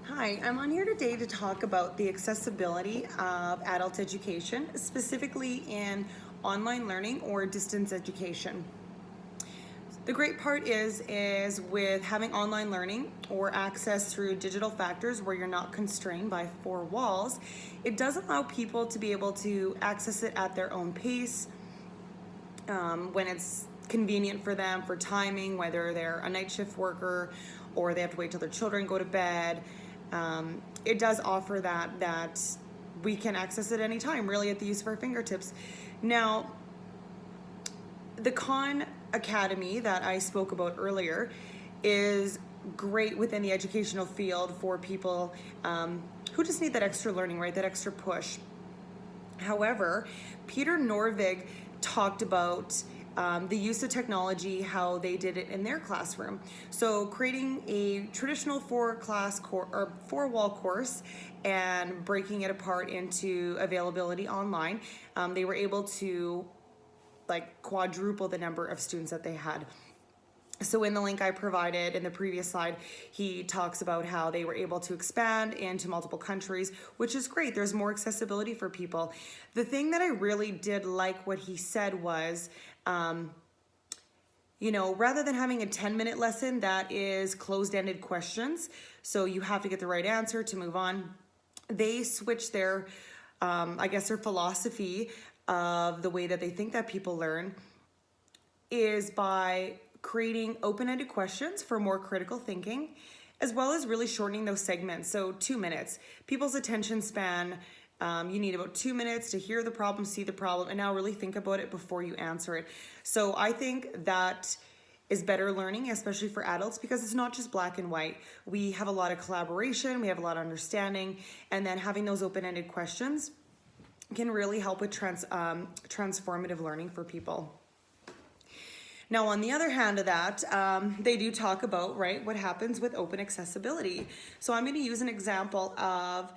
Hi, I'm on here today to talk about the accessibility of adult education, specifically in online learning or distance education. The great part is with having online learning or access through digital factors where you're not constrained by four walls, it does allow people to be able to access it at their own pace, when it's convenient for them for timing, whether they're a night shift worker or they have to wait till their children go to bed. It does offer that we can access it anytime, really at the use of our fingertips. Now, the Khan Academy that I spoke about earlier is great within the educational field for people who just need that extra learning, right? That extra push. However, Peter Norvig talked about the use of technology, how they did it in their classroom. So creating a traditional four-wall course and breaking it apart into availability online, they were able to like quadruple the number of students that they had. So in the link I provided in the previous slide, he talks about how they were able to expand into multiple countries, which is great. There's more accessibility for people. The thing that I really did like what he said was, rather than having a 10-minute lesson that is closed-ended questions, so you have to get the right answer to move on, they switched their philosophy of the way that they think that people learn is by creating open-ended questions for more critical thinking, as well as really shortening those segments. So 2 minutes. People's attention span, you need about 2 minutes to hear the problem, see the problem, and now really think about it before you answer it. So I think that is better learning, especially for adults, because it's not just black and white. We have a lot of collaboration, we have a lot of understanding, and then having those open-ended questions can really help with transformative learning for people. Now, on the other hand of that, they do talk about, right, what happens with open accessibility. So I'm going to use an example of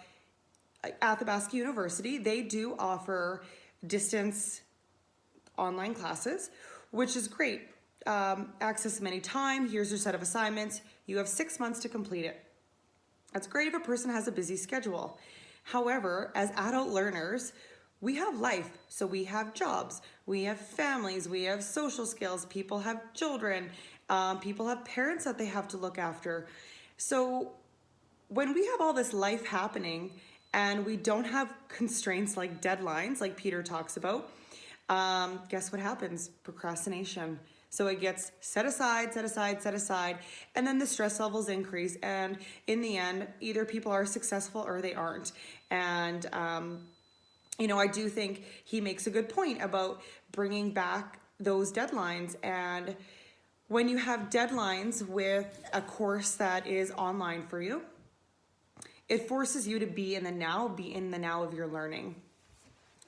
Athabasca University. They do offer distance online classes, which is great. Access them anytime. Here's your set of assignments. You have 6 months to complete it. That's great if a person has a busy schedule. However, as adult learners, we have life, so we have jobs, we have families, we have social skills, people have children, people have parents that they have to look after. So when we have all this life happening and we don't have constraints like deadlines, like Peter talks about, guess what happens? Procrastination. So it gets set aside, and then the stress levels increase. And in the end, either people are successful or they aren't. And, I do think he makes a good point about bringing back those deadlines. And when you have deadlines with a course that is online for you, it forces you to be in the now of your learning.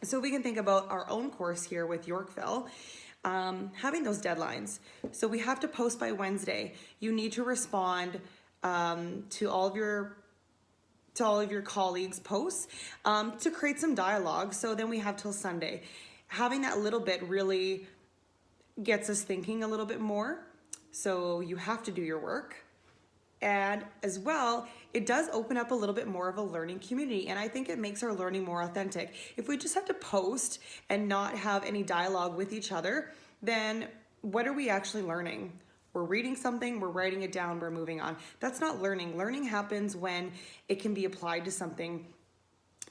So we can think about our own course here with Yorkville, having those deadlines. So we have to post by Wednesday. You need to respond to all of your colleagues' posts to create some dialogue. So then we have till Sunday. Having that little bit really gets us thinking a little bit more. So you have to do your work. And as well, it does open up a little bit more of a learning community. And I think it makes our learning more authentic. If we just have to post and not have any dialogue with each other, then what are we actually learning? We're reading something, we're writing it down, we're moving on. That's not learning. Learning happens when it can be applied to something.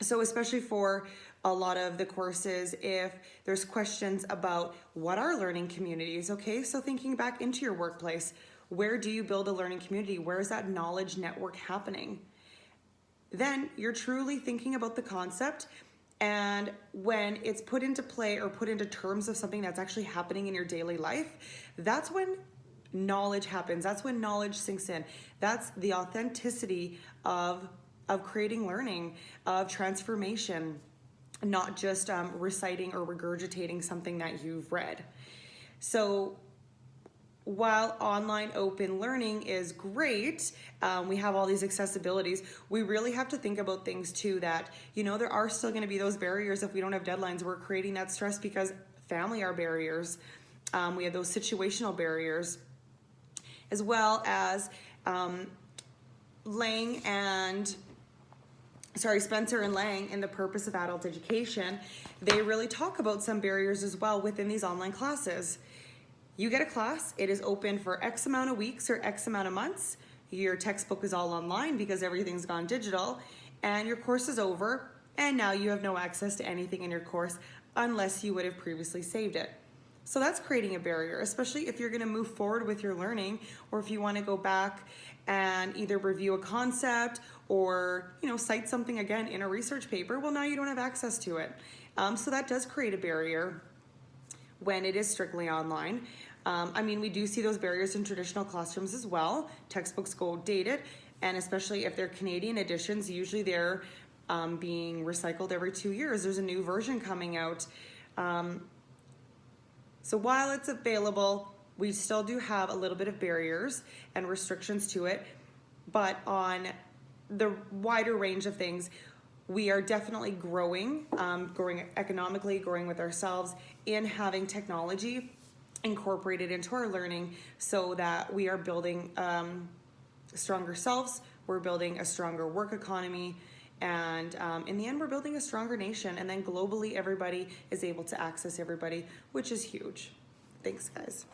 So especially for a lot of the courses, if there's questions about what are learning communities, okay? So thinking back into your workplace, where do you build a learning community? Where is that knowledge network happening? Then you're truly thinking about the concept, and when it's put into play or put into terms of something that's actually happening in your daily life, that's when knowledge happens. That's when knowledge sinks in. That's the authenticity of creating learning, of transformation, not just reciting or regurgitating something that you've read. So while online open learning is great, we have all these accessibilities, we really have to think about things too that, there are still going to be those barriers if we don't have deadlines. We're creating that stress because family are barriers. We have those situational barriers, as well as Spencer and Lang in The Purpose of Adult Education, they really talk about some barriers as well within these online classes. You get a class, it is open for X amount of weeks or X amount of months. Your textbook is all online because everything's gone digital, and your course is over, and now you have no access to anything in your course unless you would have previously saved it. So that's creating a barrier, especially if you're going to move forward with your learning, or if you want to go back and either review a concept or cite something again in a research paper. Well, now you don't have access to it. So that does create a barrier when it is strictly online. We do see those barriers in traditional classrooms as well. Textbooks go dated, and especially if they're Canadian editions, usually they're being recycled every 2 years. There's a new version coming out. So while it's available, we still do have a little bit of barriers and restrictions to it, but on the wider range of things, we are definitely growing economically, growing with ourselves, in having technology incorporated into our learning so that we are building stronger selves, we're building a stronger work economy, and in the end, we're building a stronger nation. And then globally, everybody is able to access everybody, which is huge. Thanks, guys.